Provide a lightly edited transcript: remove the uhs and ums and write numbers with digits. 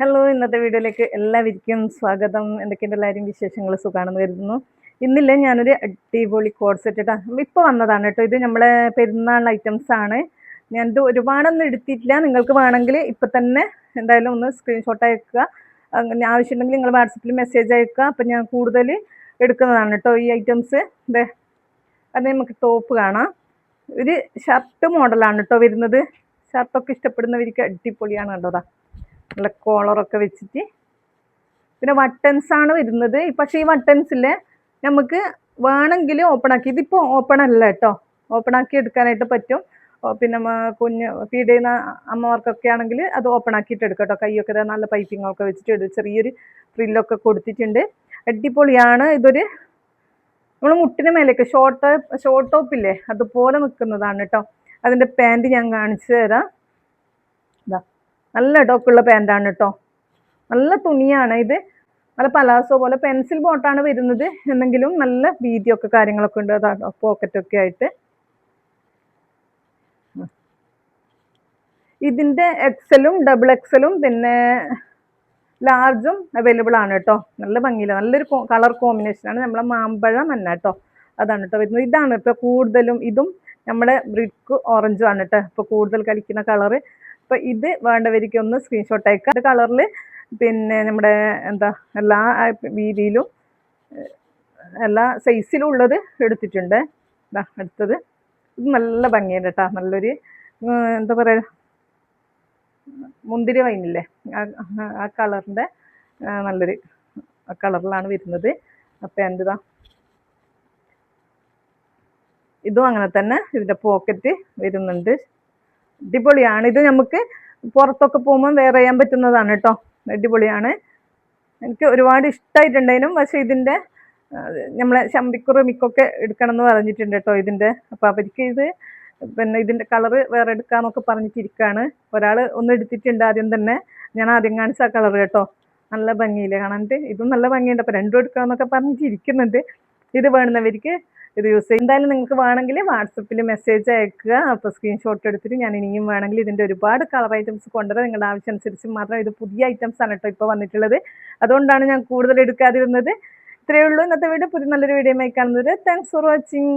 Hello, ഇന്നത്തെ വീഡിയോയിലേക്ക് എല്ലാവർക്കും സ്വാഗതം. എന്തൊക്കെയുണ്ട് എല്ലാവരും വിശേഷങ്ങൾ? സുഖമാണെന്ന് കരുതുന്നു. ഇന്നില്ലേ ഞാനൊരു അടിപൊളി കോഡ് സെറ്റ് ഇട്ടാ ഇപ്പോൾ വന്നതാണ് കേട്ടോ. ഇത് നമ്മളെ പെരുന്നാൾ ഐറ്റംസ് ആണ്. ഞാനിത് ഒരുപാടൊന്നും എടുത്തിട്ടില്ല. നിങ്ങൾക്ക് വേണമെങ്കിൽ ഇപ്പം തന്നെ എന്തായാലും ഒന്ന് സ്ക്രീൻഷോട്ട് അയക്കുക. അങ്ങനെ ആവശ്യമുണ്ടെങ്കിൽ നിങ്ങൾ വാട്സപ്പിൽ മെസ്സേജ് അയക്കുക. അപ്പം ഞാൻ കൂടുതൽ എടുക്കുന്നതാണ് കേട്ടോ ഈ ഐറ്റംസ്. ഇതേ അത് നമുക്ക് ടോപ്പ് കാണാം. ഒരു ഷർട്ട് മോഡലാണ് കേട്ടോ വരുന്നത്. ഷർട്ടൊക്കെ ഇഷ്ടപ്പെടുന്നവർക്ക് അടിപൊളിയാണ് കേട്ടോ. നല്ല കോളറൊക്കെ വെച്ചിട്ട് പിന്നെ ബട്ടൺസ് ആണ് വരുന്നത്. പക്ഷേ ഈ ബട്ടൺസിലെ നമുക്ക് വേണമെങ്കിൽ ഓപ്പൺ ആക്കി, ഇതിപ്പോൾ ഓപ്പൺ അല്ല കേട്ടോ, ഓപ്പൺ ആക്കി എടുക്കാനായിട്ട് പറ്റും. പിന്നെ കുഞ്ഞ് ഫീഡ് ചെയ്യുന്ന അമ്മമാർക്കൊക്കെ ആണെങ്കിൽ അത് ഓപ്പൺ ആക്കിയിട്ട് എടുക്കാം കേട്ടോ. കൈയൊക്കെ നല്ല പൈപ്പിങ്ങൊക്കെ വെച്ചിട്ട് ചെറിയൊരു ഫ്രില്ലൊക്കെ കൊടുത്തിട്ടുണ്ട്. അടിപൊളിയാണ്. ഇതൊരു നമ്മൾ മുട്ടിന് മേലേക്ക് ഷോർട്ട് ടോപ്പില്ലേ അതുപോലെ നിൽക്കുന്നതാണ് കേട്ടോ. അതിൻ്റെ പാൻറ് ഞാൻ കാണിച്ചു തരാം. ഇതാ നല്ല ടോപ്പുള്ള പാൻറ്റാണ് കേട്ടോ. നല്ല തുണിയാണ് ഇത്. നല്ല പലാസോ പോലെ പെൻസിൽ ബോട്ടാണ് വരുന്നത്. എന്നെങ്കിലും നല്ല വീതിയൊക്കെ കാര്യങ്ങളൊക്കെ ഉണ്ട്. അതാ പോക്കറ്റൊക്കെ ആയിട്ട്. ഇതിൻ്റെ എക്സലും ഡബിൾ എക്സലും പിന്നെ ലാർജും അവൈലബിൾ ആണ് കേട്ടോ. നല്ല ഭംഗിയില്ല, നല്ലൊരു കളർ കോമ്പിനേഷനാണ്. നമ്മളെ മാമ്പഴം തന്നെ കേട്ടോ, അതാണ് കേട്ടോ വരുന്നത്. ഇതാണ് ഇപ്പോൾ കൂടുതലും. ഇതും നമ്മുടെ ബ്രിക്ക് ഓറഞ്ചും ആണ് കേട്ടോ ഇപ്പോൾ കൂടുതൽ കളിക്കുന്ന കളറ്. അപ്പോൾ ഇത് വേണ്ടവർക്ക് ഒന്ന് സ്ക്രീൻഷോട്ട് അയക്കാം. കളറിൽ പിന്നെ നമ്മുടെ എന്താ എല്ലാ വീതിയിലും എല്ലാ സൈസിലും ഉള്ളത് എടുത്തിട്ടുണ്ട്. അടുത്തത് ഇത് നല്ല ഭംഗിയുണ്ട് കേട്ടോ. നല്ലൊരു എന്താ പറയുക, മുന്തിരി വൈനില്ലേ ആ കളറിൻ്റെ നല്ലൊരു കളറിലാണ് വരുന്നത്. അപ്പം എൻ്റെ ഇതും അങ്ങനെ തന്നെ. ഇതിൻ്റെ പോക്കറ്റ് വരുന്നുണ്ട്. അടിപൊളിയാണ്. ഇത് നമുക്ക് പുറത്തൊക്കെ പോകുമ്പോൾ വെയർ ചെയ്യാൻ പറ്റുന്നതാണ് കേട്ടോ. അടിപൊളിയാണ്. എനിക്ക് ഒരുപാട് ഇഷ്ടമായിട്ടുണ്ടായിരുന്നു. പക്ഷേ ഇതിൻ്റെ നമ്മളെ മിക്കൊക്കെ എടുക്കണം എന്ന് പറഞ്ഞിട്ടുണ്ട് കേട്ടോ ഇതിൻ്റെ. അപ്പോൾ അവർക്ക് ഇത് പിന്നെ ഇതിൻ്റെ കളറ് വേറെ എടുക്കാമെന്നൊക്കെ പറഞ്ഞിട്ടിരിക്കുകയാണ്. ഒരാൾ ഒന്ന് എടുത്തിട്ടുണ്ട് ആദ്യം തന്നെ. ഞാൻ ആദ്യം കാണിച്ച ആ കളർ കേട്ടോ. നല്ല ഭംഗിയില്ലേ കാണാനിട്ട്. ഇതും നല്ല ഭംഗിയുണ്ട്. അപ്പോൾ രണ്ടും എടുക്കാമെന്നൊക്കെ പറഞ്ഞിട്ടിരിക്കുന്നുണ്ട്. ഇത് വേണമെന്നവർക്ക് ഇത് യൂസ് ചെയ്യും. എന്തായാലും നിങ്ങൾക്ക് വേണമെങ്കിൽ വാട്സപ്പിൽ മെസ്സേജ് അയക്കുക. അപ്പോൾ സ്ക്രീൻഷോട്ട് എടുത്തിട്ട് ഞാൻ ഇനിയും വേണമെങ്കിൽ ഇതിൻ്റെ ഒരുപാട് കളർ ഐറ്റംസ് കൊണ്ടുവരാം. നിങ്ങളുടെ ആവശ്യം അനുസരിച്ച് മാത്രം. ഇത് പുതിയ ഐറ്റംസ് ആണ് കേട്ടോ ഇപ്പോൾ വന്നിട്ടുള്ളത്. അതുകൊണ്ടാണ് ഞാൻ കൂടുതൽ എടുക്കാതിരുന്നത്. ഇത്രയേ ഉള്ളൂ ഇന്നത്തെ വീഡിയോ. പുതിയ നല്ലൊരു വീഡിയോ ആയി കാണുന്നത്. Thanks for watching.